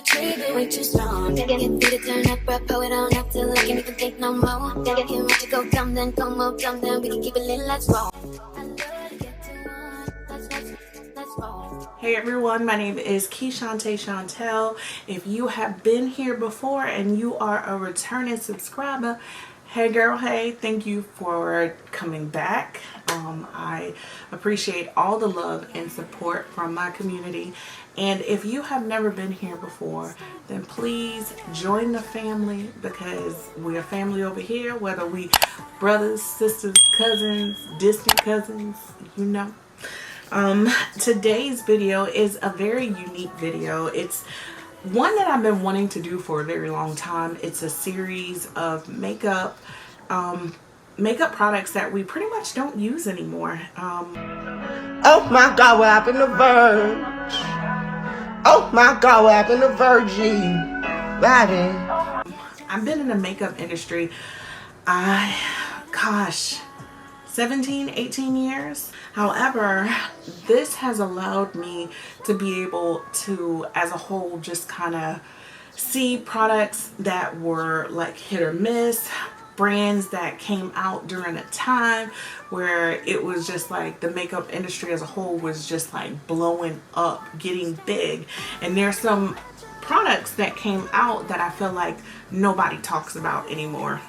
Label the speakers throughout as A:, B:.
A: trigger way too strong. Get me to turn up, bro, pull it on up till I can't even think no more. Can't wait to go dumb, then come up, dumb, then we can keep it lit, let's roll.
B: Hey everyone, my name is Keishante Chantel. If you have been here before and you are a returning subscriber, hey girl, hey, thank you for coming back. I appreciate all the love and support from my community. And if you have never been here before, then please join the family, because we're a family over here, whether we brothers, sisters, cousins, distant cousins, you know. Today's video is a very unique video. It's one that I've been wanting to do for a very long time. It's a series of makeup products that we pretty much don't use anymore.
C: Oh my God, what happened to Verge? Oh my God, what happened to Virgie?
B: I've been in the makeup industry, 17, 18 years. However, this has allowed me to be able to, as a whole, just kind of see products that were like hit or miss, brands that came out during a time where it was just like the makeup industry as a whole was just like blowing up, getting big. And there's some products that came out that I feel like nobody talks about anymore.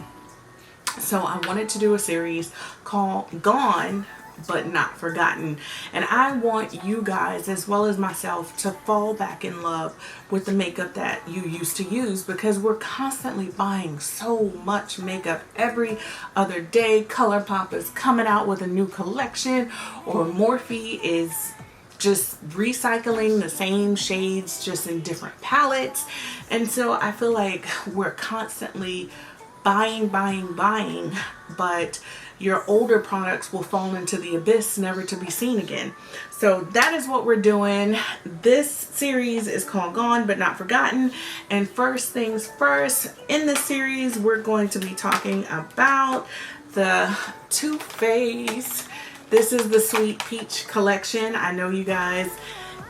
B: So I wanted to do a series called Gone But Not Forgotten, and I want you guys as well as myself to fall back in love with the makeup that you used to use, because we're constantly buying so much makeup every other day. ColourPop is coming out with a new collection, or Morphe is just recycling the same shades just in different palettes. And so I feel like we're constantly buying, but your older products will fall into the abyss, never to be seen again. So that is what we're doing. This series is called Gone But Not Forgotten. And first things first, in this series, we're going to be talking about the Too Faced. This is the Sweet Peach collection. I know you guys,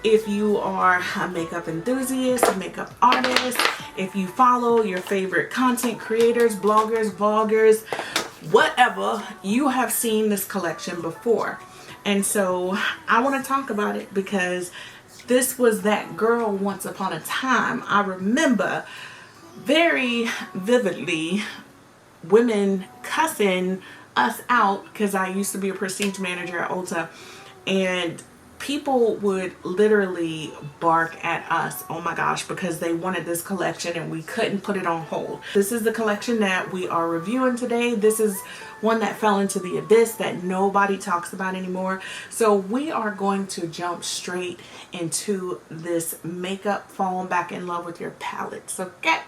B: if you are a makeup enthusiast, a makeup artist, if you follow your favorite content creators, bloggers, vloggers, whatever, you have seen this collection before. And so I want to talk about it because this was that girl once upon a time. I remember very vividly women cussing us out, because I used to be a prestige manager at Ulta, and people would literally bark at us, oh my gosh, because they wanted this collection and we couldn't put it on hold. This is the collection that we are reviewing today. This is one that fell into the abyss that nobody talks about anymore. So we are going to jump straight into this makeup, falling back in love with your palettes. Okay.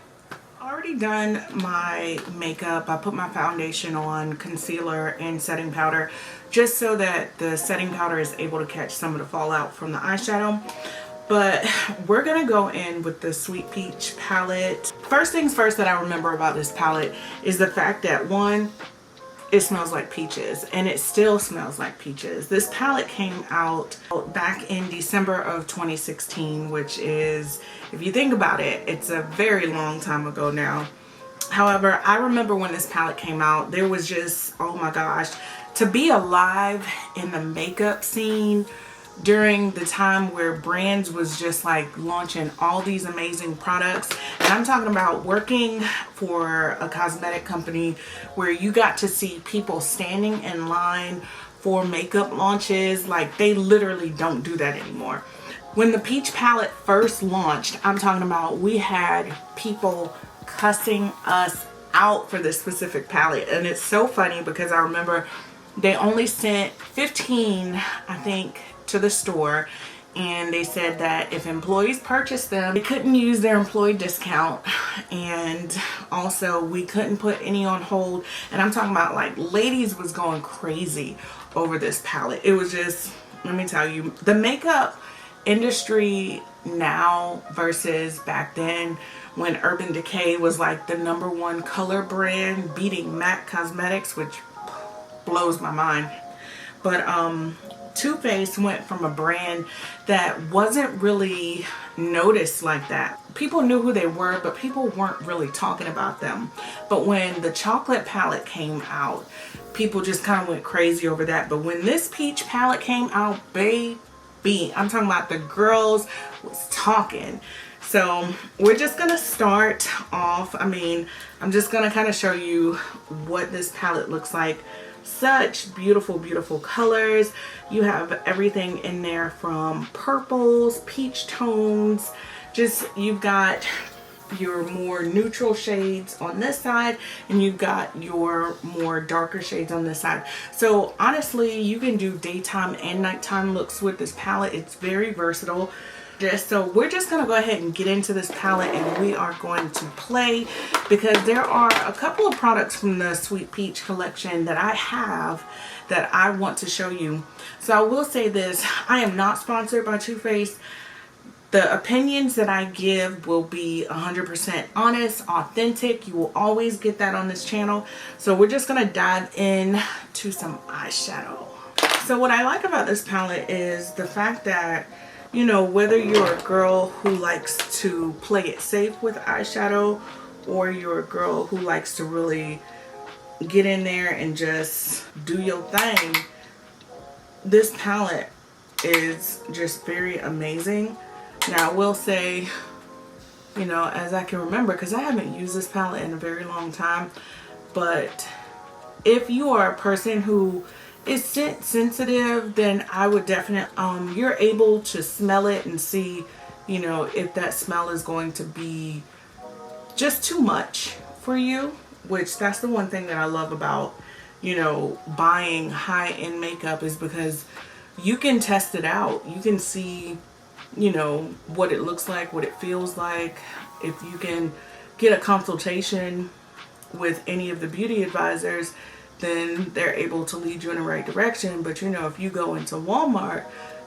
B: Already done my makeup. I put my foundation on, concealer, and setting powder, just so that the setting powder is able to catch some of the fallout from the eyeshadow. But we're gonna go in with the Sweet Peach palette. First things first that I remember about this palette is the fact that, one, it smells like peaches, and it still smells like peaches. This palette came out back in December of 2016, which is, if you think about it, it's a very long time ago now. However, I remember when this palette came out, there was just, oh my gosh, to be alive in the makeup scene during the time where brands was just like launching all these amazing products. And I'm talking about working for a cosmetic company where you got to see people standing in line for makeup launches. Like, they literally don't do that anymore. When the Peach palette first launched, I'm talking about, we had people cussing us out for this specific palette. And it's so funny because I remember they only sent 15, I think, to the store, and they said that if employees purchased them, they couldn't use their employee discount, and also we couldn't put any on hold. And I'm talking about, like, ladies was going crazy over this palette. It was just, let me tell you, the makeup industry now versus back then, when Urban Decay was like the #1 color brand, beating MAC Cosmetics, which blows my mind. But Too Faced went from a brand that wasn't really noticed like that. People knew who they were, but people weren't really talking about them. But when the chocolate palette came out, people just kind of went crazy over that. But when this peach palette came out, baby, I'm talking about the girls was talking. So we're just gonna start off. I mean, I'm just gonna kind of show you what this palette looks like. Such beautiful, beautiful colors. You have everything in there from purples, peach tones, just you've got your more neutral shades on this side, and you've got your more darker shades on this side. So honestly, you can do daytime and nighttime looks with this palette. It's very versatile. So we're just going to go ahead and get into this palette, and we are going to play, because there are a couple of products from the Sweet Peach collection that I have that I want to show you. So I will say this, I am not sponsored by Too Faced. The opinions that I give will be 100% honest, authentic. You will always get that on this channel. So we're just going to dive in to some eyeshadow. So what I like about this palette is the fact that, you know, whether you're a girl who likes to play it safe with eyeshadow, or you're a girl who likes to really get in there and just do your thing, this palette is just very amazing. Now I will say, you know, as I can remember, because I haven't used this palette in a very long time, but if you are a person who is scent sensitive, then I would definitely, you're able to smell it and see, you know, if that smell is going to be just too much for you, which that's the one thing that I love about, you know, buying high-end makeup, is because you can test it out. You can see, you know, what it looks like, what it feels like. If you can get a consultation with any of the beauty advisors, then they're able to lead you in the right direction. But you know, if you go into Walmart,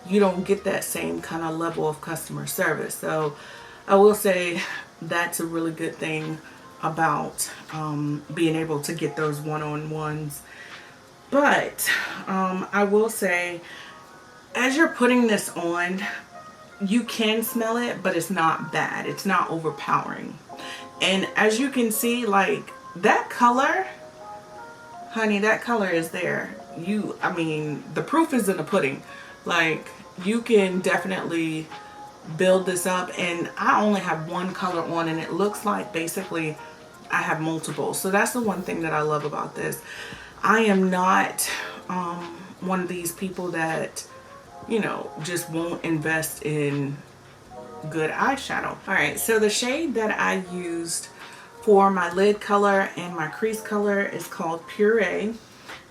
B: you don't get that same kind of level of customer service. So I will say that's a really good thing about being able to get those one-on-ones. But I will say, as you're putting this on, you can smell it, but it's not bad. It's not overpowering. And as you can see, like, that color, honey, that color is there. I mean, the proof is in the pudding. Like, you can definitely build this up, and I only have one color on, and it looks like basically I have multiple. So that's the one thing that I love about this. I am not one of these people that, you know, just won't invest in good eyeshadow. All right, so the shade that I used for my lid color and my crease color is called Puree.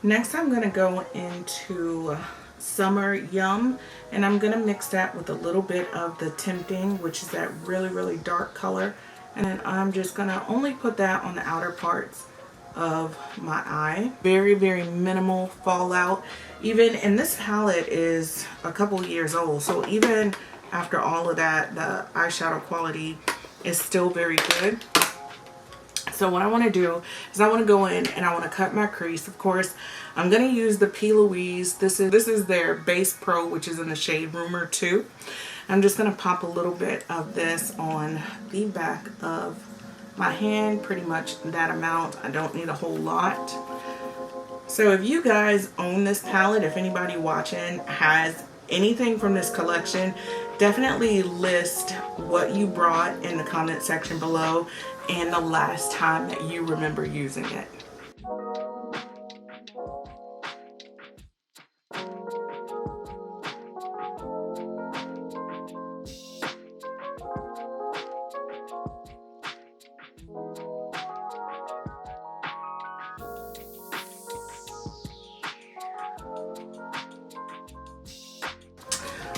B: Next, I'm going to go into Summer Yum, and I'm going to mix that with a little bit of the Tempting, which is that really, really dark color. And then I'm just going to only put that on the outer parts of my eye. Very, very minimal fallout. Even, and this palette is a couple years old, so even after all of that, the eyeshadow quality is still very good. So what I want to do is I want to go in and I want to cut my crease. Of course, I'm going to use the P. Louise. This is their Base Pro, which is in the shade Rumor 2. I'm just going to pop a little bit of this on the back of my hand, pretty much that amount. I don't need a whole lot. So if you guys own this palette, if anybody watching has anything from this collection, definitely list what you brought in the comment section below and the last time that you remember using it.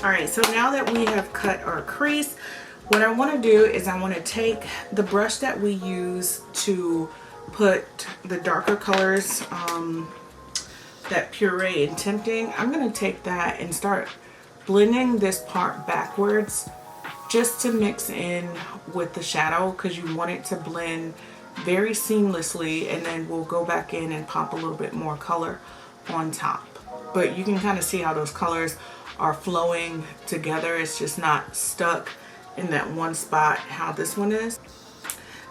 B: Alright, so now that we have cut our crease, what I want to do is I want to take the brush that we use to put the darker colors, that Puree and Tempting. I'm going to take that and start blending this part backwards just to mix in with the shadow, because you want it to blend very seamlessly, and then we'll go back in and pop a little bit more color on top. but you can kind of see how those colors are flowing together. It's just not stuck in that one spot how this one is.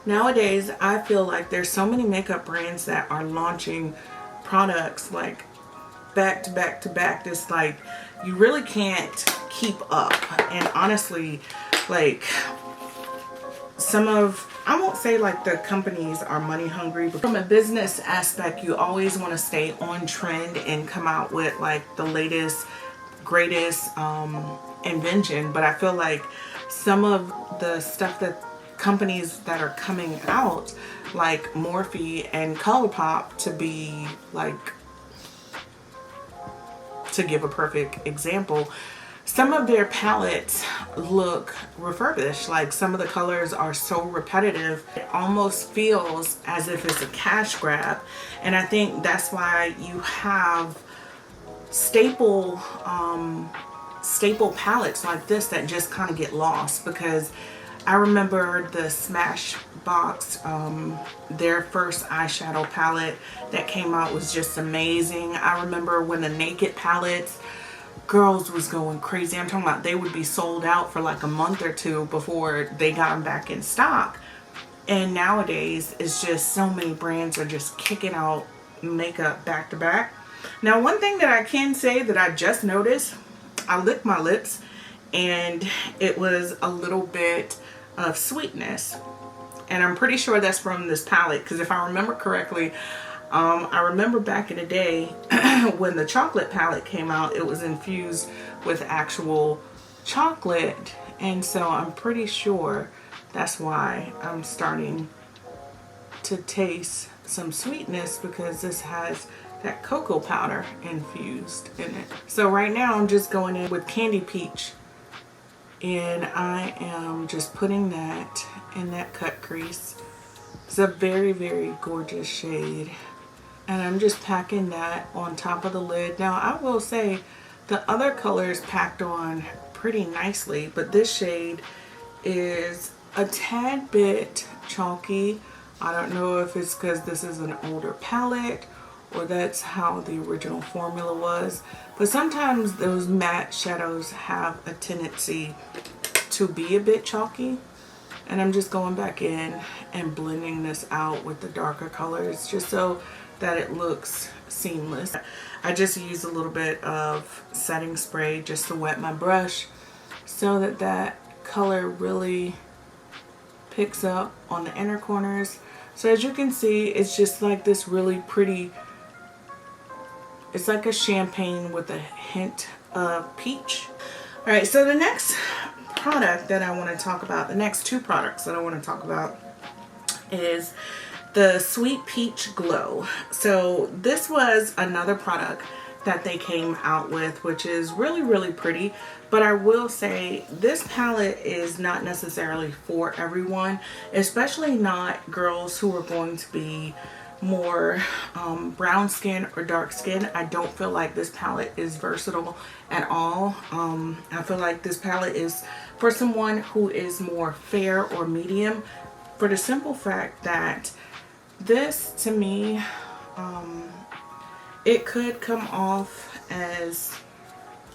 B: Nowadays, I feel like there's so many makeup brands that are launching products like back to back to back. It's like you really can't keep up. And honestly, like I won't say like the companies are money hungry, but from a business aspect, you always want to stay on trend and come out with like the latest, greatest invention. But I feel like some of the stuff that companies that are coming out, like Morphe and ColourPop, to be like, to give a perfect example, some of their palettes look refurbished. Like some of the colors are so repetitive, it almost feels as if it's a cash grab. And I think that's why you have staple palettes like this that just kind of get lost. Because I remember the Smashbox, their first eyeshadow palette that came out was just amazing. I remember when the Naked palettes, girls was going crazy. I'm talking about they would be sold out for like a month or two before they got them back in stock. And nowadays it's just so many brands are just kicking out makeup back to back. Now, one thing that I can say that I just noticed, I licked my lips and it was a little bit of sweetness, and I'm pretty sure that's from this palette, because if I remember correctly, I remember back in the day when the chocolate palette came out, it was infused with actual chocolate, and so I'm pretty sure that's why I'm starting to taste some sweetness, because this has that cocoa powder infused in it. So right now I'm just going in with Candy Peach, and I am just putting that in that cut crease. It's a very, very gorgeous shade, and I'm just packing that on top of the lid. Now I will say the other colors packed on pretty nicely, but this shade is a tad bit chalky. I don't know if it's because this is an older palette or that's how the original formula was, but sometimes those matte shadows have a tendency to be a bit chalky. And I'm just going back in and blending this out with the darker colors just so that it looks seamless. I just use a little bit of setting spray just to wet my brush so that that color really picks up on the inner corners. So as you can see, it's just like this really pretty, it's like a champagne with a hint of peach. All right, so the next product that I want to talk about, the next two products that I want to talk about is the Sweet Peach Glow. So this was another product that they came out with, which is really, really pretty. But I will say this palette is not necessarily for everyone, especially not girls who are going to be more brown skin or dark skin. I don't feel like this palette is versatile at all. I feel like this palette is for someone who is more fair or medium, for the simple fact that this, to me, it could come off as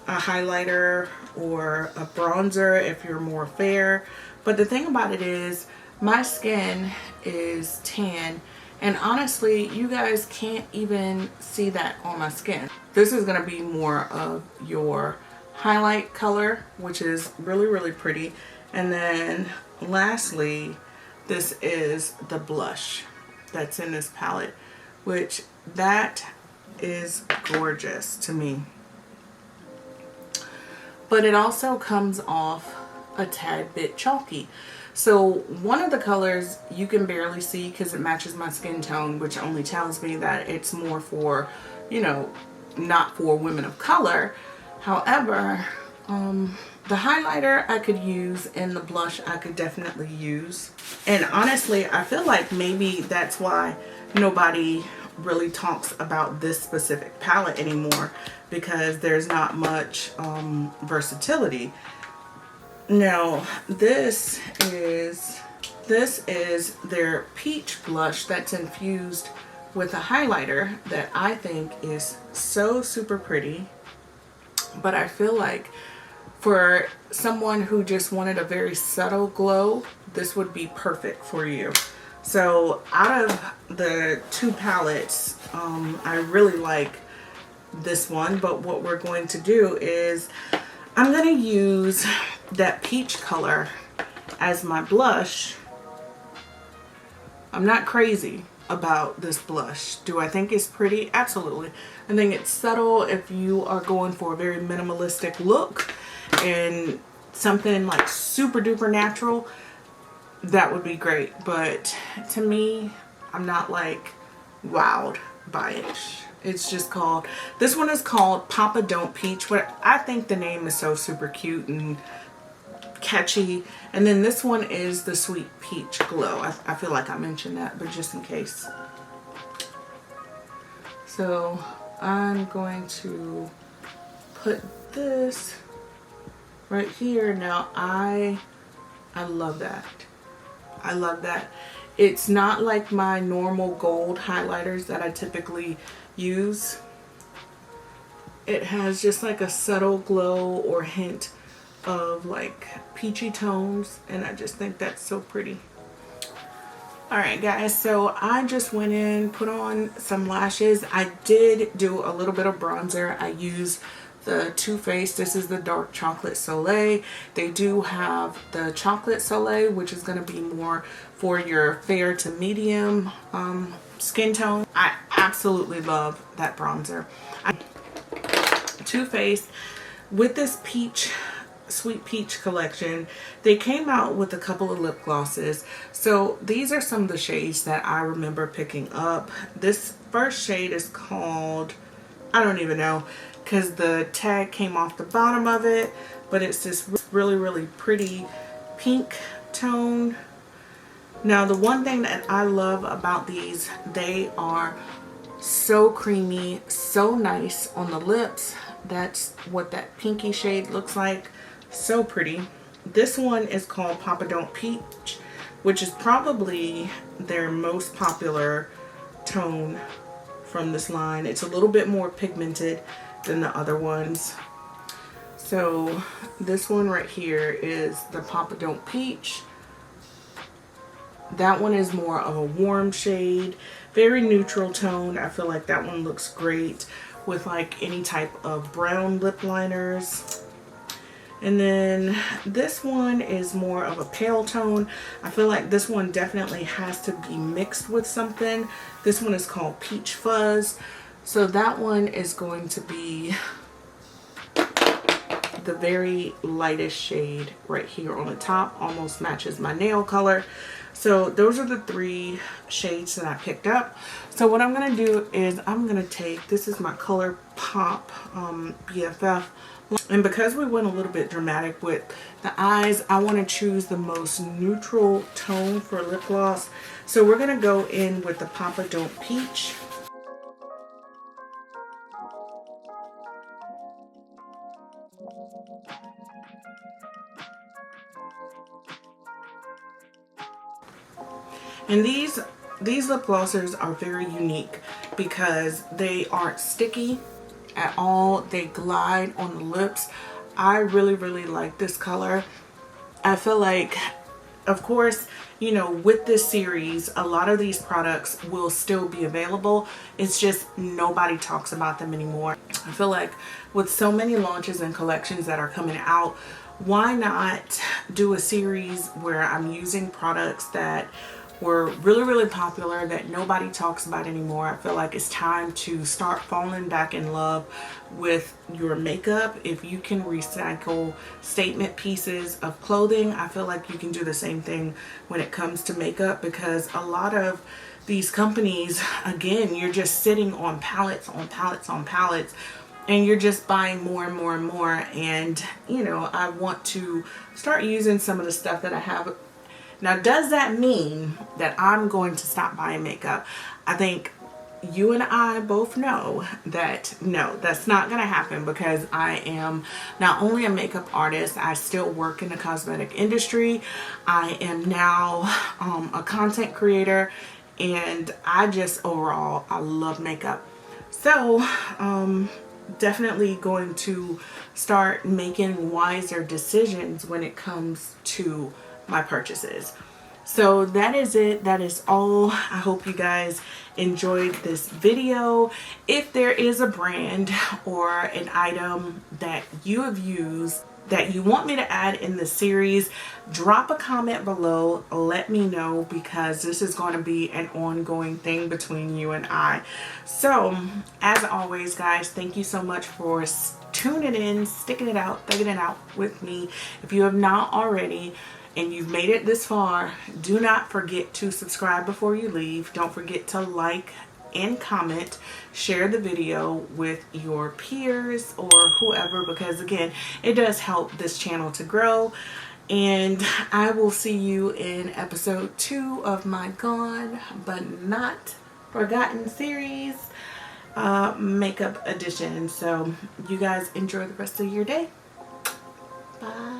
B: a highlighter or a bronzer if you're more fair. But the thing about it is, my skin is tan, and honestly, you guys can't even see that on my skin. This is going to be more of your highlight color, which is really, really pretty. And then lastly, this is the blush that's in this palette, which that is gorgeous to me. But it also comes off a tad bit chalky. So one of the colors you can barely see because it matches my skin tone, which only tells me that it's more for, you know, not for women of color. However, the highlighter I could use and the blush I could definitely use. And honestly, I feel like maybe that's why nobody really talks about this specific palette anymore, because there's not much versatility. Now this is their peach blush that's infused with a highlighter that I think is so super pretty, but I feel like for someone who just wanted a very subtle glow, this would be perfect for you. So out of the two palettes, I really like this one, but what we're going to do is I'm going to use that peach color as my blush. I'm not crazy about this blush. Do I think it's pretty? Absolutely. I think it's subtle. If you are going for a very minimalistic look and something like super duper natural, that would be great. But to me, I'm not like wowed by it. It's just called, this one is called Papa Don't Peach, but I think the name is so super cute and catchy. And then this one is the Sweet Peach Glow. I feel like I mentioned that, but just in case. So I'm going to put this right here. Now I love that. I love that. It's not like my normal gold highlighters that I typically use. It has just like a subtle glow or hint of like peachy tones, and I just think that's so pretty. Alright guys, so I just went in, put on some lashes. I did do a little bit of bronzer. I used the Too Faced, this is the Dark Chocolate Soleil. They do have the Chocolate Soleil, which is going to be more for your fair to medium skin tone. I absolutely love that bronzer. Too Faced, with this peach, Sweet Peach collection, they came out with a couple of lip glosses. So these are some of the shades that I remember picking up. This first shade is called, I don't even know, because the tag came off the bottom of it, but it's this really pretty pink tone. Now the one thing that I love about these, they are so creamy, so nice on the lips. That's what that pinky shade looks like. So pretty. This one is called Papa Don't Peach, which is probably their most popular tone from this line. It's a little bit more pigmented than the other ones. So this one right here is the Papa Don't Peach. That one is more of a warm shade, very neutral tone. I feel like that one looks great with like any type of brown lip liners. And then this one is more of a pale tone. I feel like this one definitely has to be mixed with something. This one is called Peach Fuzz. So that one is going to be the very lightest shade right here on the top. Almost matches my nail color. So those are the three shades that I picked up. So what I'm going to do is I'm going to take, this is my ColourPop BFF. And because we went a little bit dramatic with the eyes, I want to choose the most neutral tone for lip gloss. So we're going to go in with the Papa Don't Peach. And these lip glossers are very unique because they aren't sticky at all. They glide on the lips. I really like this color. I feel like, of course, you know, with this series, a lot of these products will still be available. It's just nobody talks about them anymore. I feel like with so many launches and collections that are coming out, why not do a series where I'm using products that were really popular that nobody talks about anymore. I feel like it's time to start falling back in love with your makeup. If you can recycle statement pieces of clothing, I feel like you can do the same thing when it comes to makeup, because a lot of these companies, again, you're just sitting on palettes on palettes on palettes, and you're just buying more and more and more. And you know, I want to start using some of the stuff that I have. Now, does that mean that I'm going to stop buying makeup? I think you and I both know that no, that's not going to happen, because I am not only a makeup artist, I still work in the cosmetic industry. I am now a content creator, and I just overall, I love makeup. So definitely going to start making wiser decisions when it comes to my purchases. So that is it. That is all. I hope you guys enjoyed this video. If there is a brand or an item that you have used that you want me to add in the series, drop a comment below. Let me know, because this is going to be an ongoing thing between you and I. So as always, guys, thank you so much for tuning in, sticking it out, thugging it out with me. If you have not already and you've made it this far, do not forget to subscribe before you leave. Don't forget to like and comment, share the video with your peers or whoever, because again, it does help this channel to grow. And I will see you in episode 2 of my Gone But Not Forgotten series, makeup edition. So you guys enjoy the rest of your day. Bye.